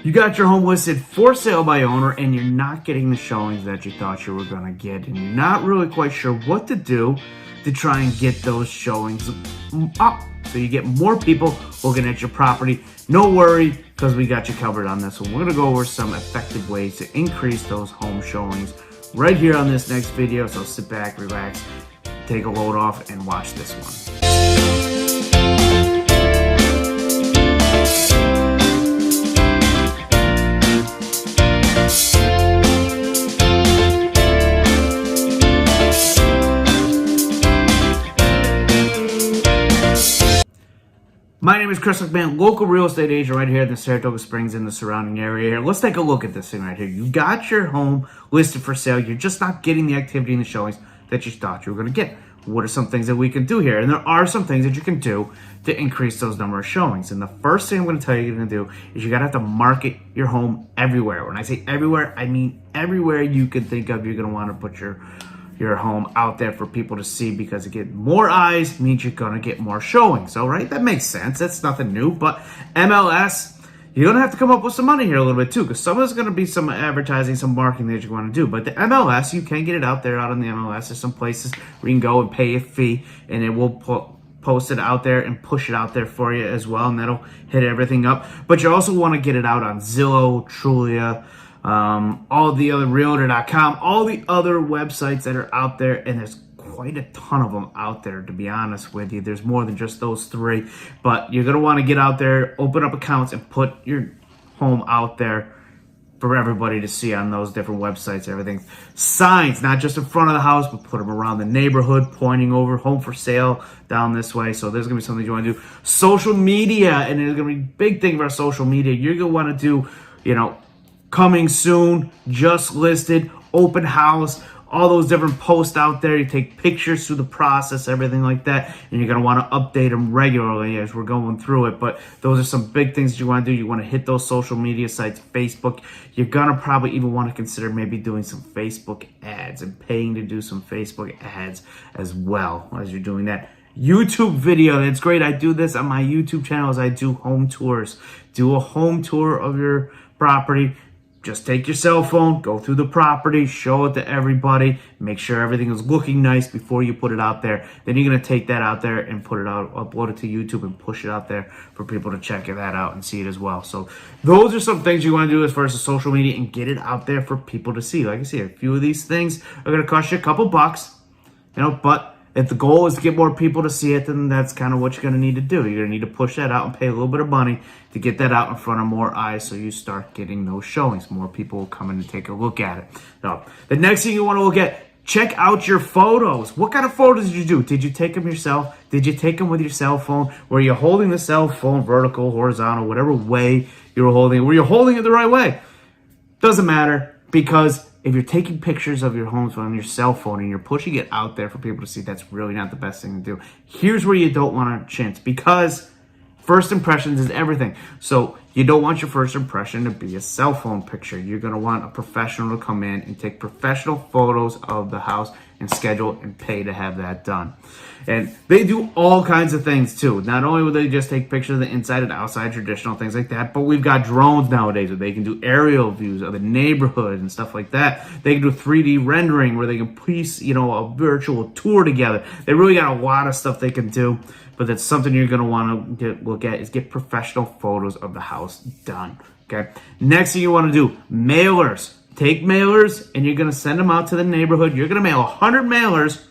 You got your home listed for sale by owner and you're not getting the showings that you thought you were going to get, and you're not really quite sure what to do to try and get those showings up so you get more people looking at your property. No worry, because we got you covered on this one. We're going to go over some effective ways to increase those home showings right here on this next video. So sit back, relax, take a load off, and watch this one. My name is Chris McMahon, local real estate agent right here in the Saratoga Springs and the surrounding area here. Let's take a look at this thing right here. You got your home listed for sale. You're just not getting the activity and the showings that you thought you were going to get. What are some things that we can do here? And there are some things that you can do to increase those number of showings. And the first thing I'm going to tell you you're going to do is you got to have to market your home everywhere. When I say everywhere, I mean everywhere you can think of. You're going to want to put your home out there for people to see, because again, more eyes means you're gonna get more showings. All right, that makes sense. That's nothing new. But MLS, you're gonna have to come up with some money here a little bit too, because some of it's gonna be some advertising, some marketing that you want to do. But the MLS, you can get it out there, out on the MLS. There's some places where you can go and pay a fee, and it will post it out there and push it out there for you as well, and that'll hit everything up. But you also want to get it out on Zillow, Trulia, all the other realtor.com, all the other websites that are out there, and there's quite a ton of them out there, to be honest with you. There's more than just those three, but you're going to want to get out there, open up accounts, and put your home out there for everybody to see on those different websites, everything. Signs, not just in front of the house, but put them around the neighborhood, pointing over, home for sale down this way. So there's going to be something you want to do. Social media, and there's going to be a big thing about social media. You're going to want to do, coming soon, just listed, open house, all those different posts out there. You take pictures through the process, everything like that, and you're going to want to update them regularly as we're going through it. But those are some big things that you want to do. You want to hit those social media sites, Facebook. You're going to probably even want to consider maybe doing some Facebook ads and paying to do some Facebook ads as well as you're doing that. YouTube video, that's great. I do this on my YouTube channel as I do home tours. Do a home tour of your property. Just take your cell phone, go through the property, show it to everybody, make sure everything is looking nice before you put it out there. Then you're going to take that out there and put it out, upload it to YouTube and push it out there for people to check that out and see it as well. So those are some things you want to do as far as the social media, and get it out there for people to see. Like I said, a few of these things are going to cost you a couple bucks, but if the goal is to get more people to see it, then that's kind of what you're going to need to do. You're going to need to push that out and pay a little bit of money to get that out in front of more eyes, so you start getting those showings. More people will come in and take a look at it. Now, the next thing you want to look at, check out your photos. What kind of photos did you do? Did you take them yourself? Did you take them with your cell phone? Were you holding the cell phone vertical, horizontal, whatever way you were holding it? Were you holding it the right way? Doesn't matter, because if you're taking pictures of your homes on your cell phone and you're pushing it out there for people to see, that's really not the best thing to do. Here's where you don't want to chintz, because first impressions is everything. So you don't want your first impression to be a cell phone picture. You're going to want a professional to come in and take professional photos of the house and schedule and pay to have that done. And they do all kinds of things too. Not only will they just take pictures of the inside and outside, traditional things like that, but we've got drones nowadays where they can do aerial views of the neighborhood and stuff like that. They can do 3D rendering where they can piece, a virtual tour together. They really got a lot of stuff they can do, but that's something you're going to want to look at, is get professional photos of the house done. Okay. Next thing you want to do, mailers. Take mailers and you're going to send them out to the neighborhood. You're going to mail 100 mailers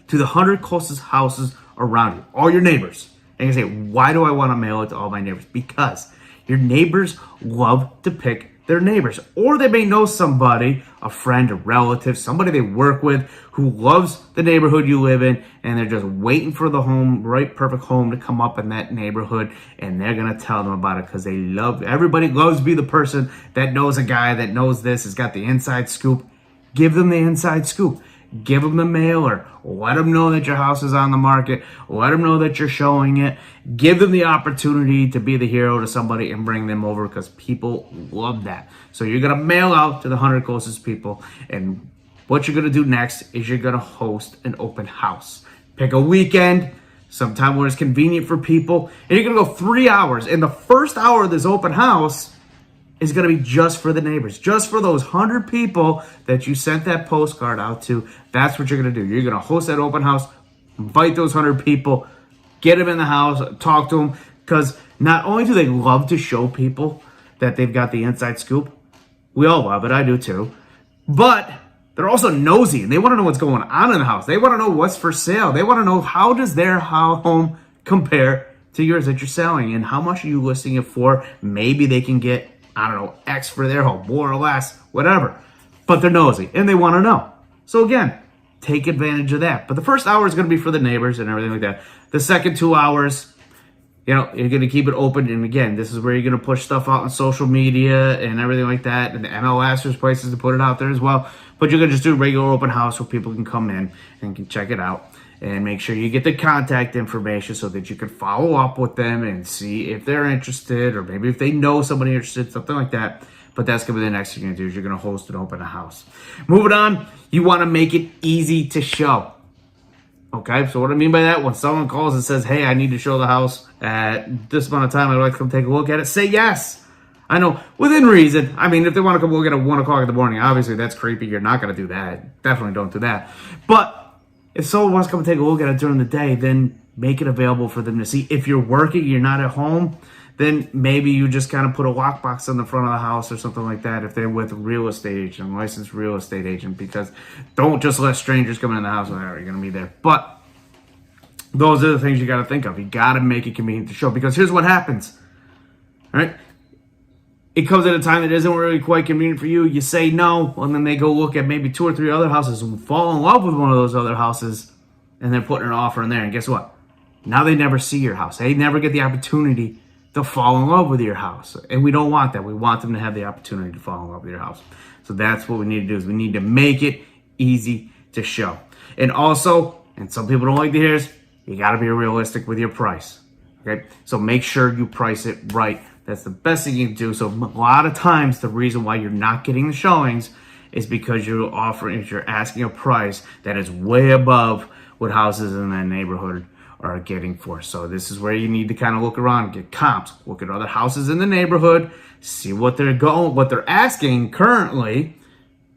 to the 100 closest houses around you, all your neighbors. And you say, why do I want to mail it to all my neighbors? Because your neighbors love to pick their neighbors. Or they may know somebody, a friend, a relative, somebody they work with who loves the neighborhood you live in, and they're just waiting for the perfect home to come up in that neighborhood, and they're going to tell them about it because everybody loves to be the person that knows a guy that knows this, has got the inside scoop. Give them the inside scoop. Give them the mailer. Let them know that your house is on the market. Let them know that you're showing it. Give them the opportunity to be the hero to somebody and bring them over, because people love that. So you're going to mail out to the 100 closest people. And what you're going to do next is you're going to host an open house. Pick a weekend, sometime where it's convenient for people. And you're going to go 3 hours. In the first hour of this open house, is going to be just for the neighbors, just for those 100 people that you sent that postcard out to. That's what you're going to do. You're going to host that open house, invite those 100 people, get them in the house, talk to them, because not only do they love to show people that they've got the inside scoop, we all love it, I do too, but they're also nosy and they want to know what's going on in the house. They want to know what's for sale. They want to know, how does their home compare to yours that you're selling, and how much are you listing it for? Maybe they can get, I don't know, X for their home, more or less, whatever. But they're nosy and they want to know. So again, take advantage of that. But the first hour is going to be for the neighbors and everything like that. The second 2 hours, you're going to keep it open. And again, this is where you're going to push stuff out on social media and everything like that. And the MLS, there's places to put it out there as well. But you're going to just do a regular open house where people can come in and can check it out. And make sure you get the contact information so that you can follow up with them and see if they're interested, or maybe if they know somebody interested, something like that. But that's going to be the next thing you're going to do, is you're going to host and open a house. Moving on, you want to make it easy to show. Okay, so what I mean by that, when someone calls and says, hey, I need to show the house at this amount of time, I'd like to come take a look at it, say yes. I know, within reason. I mean, if they want to come look at it at 1 o'clock in the morning, obviously that's creepy. You're not going to do that. Definitely don't do that. But if someone wants to come take a look at it during the day, then make it available for them to see. If you're working, you're not at home, then maybe you just kind of put a lockbox on the front of the house or something like that if they're with a real estate agent, a licensed real estate agent, because don't just let strangers come in the house and you're going to be there. But those are the things you got to think of. You got to make it convenient to show, because here's what happens. All right? It comes at a time that isn't really quite convenient for you. You say no, and then they go look at maybe 2 or 3 other houses and fall in love with one of those other houses, and they're putting an offer in there. And guess what? Now they never see your house. They never get the opportunity to fall in love with your house. And we don't want that. We want them to have the opportunity to fall in love with your house. So that's what we need to do, is we need to make it easy to show. And also, and some people don't like to hear this, you got to be realistic with your price. Okay? So make sure you price it right. That's the best thing you can do. So a lot of times the reason why you're not getting the showings is because you're asking a price that is way above what houses in that neighborhood are getting for. So this is where you need to kind of look around, get comps, look at other houses in the neighborhood, see what they're asking currently,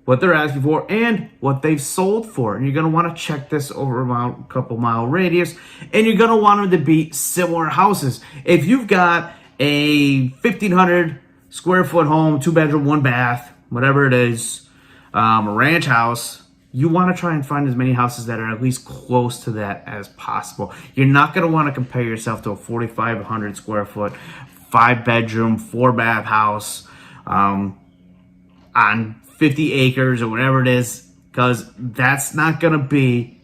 what they're asking for, and what they've sold for. And you're going to want to check this over a couple mile radius, and you're going to want them to be similar houses. If you've got a 1,500 square foot home, 2-bedroom, 1-bath, whatever it is, a ranch house, you want to try and find as many houses that are at least close to that as possible. You're not going to want to compare yourself to a 4,500 square foot, 5-bedroom, 4-bath house on 50 acres or whatever it is, because that's not going to be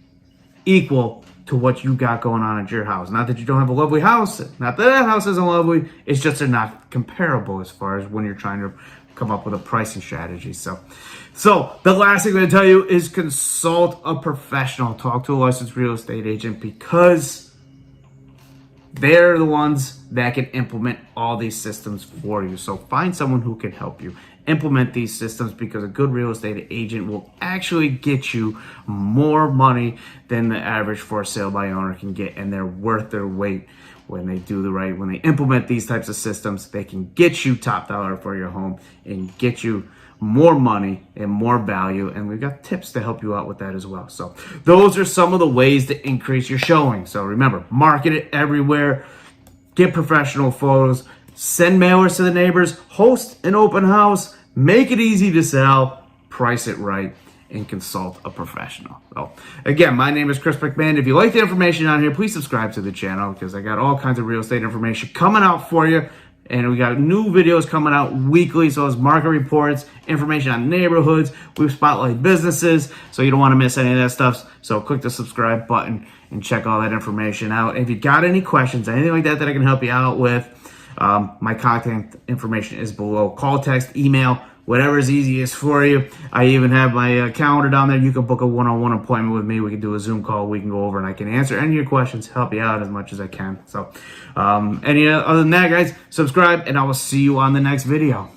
equal to what you got going on at your house. Not that you don't have a lovely house, not that house isn't lovely, it's just they're not comparable as far as when you're trying to come up with a pricing strategy. So the last thing I'm going to tell you is consult a professional. Talk to a licensed real estate agent, because they're the ones that can implement all these systems for you. So find someone who can help you implement these systems, because a good real estate agent will actually get you more money than the average for sale by owner can get, and they're worth their weight when they when they implement these types of systems. They can get you top dollar for your home and get you more money and more value, and we've got tips to help you out with that as well. So those are some of the ways to increase your showing. So remember, market it everywhere, get professional photos, send mailers to the neighbors, host an open house, make it easy to sell, price it right, and consult a professional. So again, my name is Chris McMahon. If you like the information on here, please subscribe to the channel, because I got all kinds of real estate information coming out for you. And we got new videos coming out weekly, so as market reports, information on neighborhoods. We spotlight businesses, so you don't want to miss any of that stuff. So click the subscribe button and check all that information out. If you got any questions, anything like that I can help you out with, my contact information is below. Call, text, email, whatever is easiest for you. I even have my calendar down there. You can book a one-on-one appointment with me. We can do a Zoom call. We can go over and I can answer any of your questions, help you out as much as I can. So, other than that, guys, subscribe, and I will see you on the next video.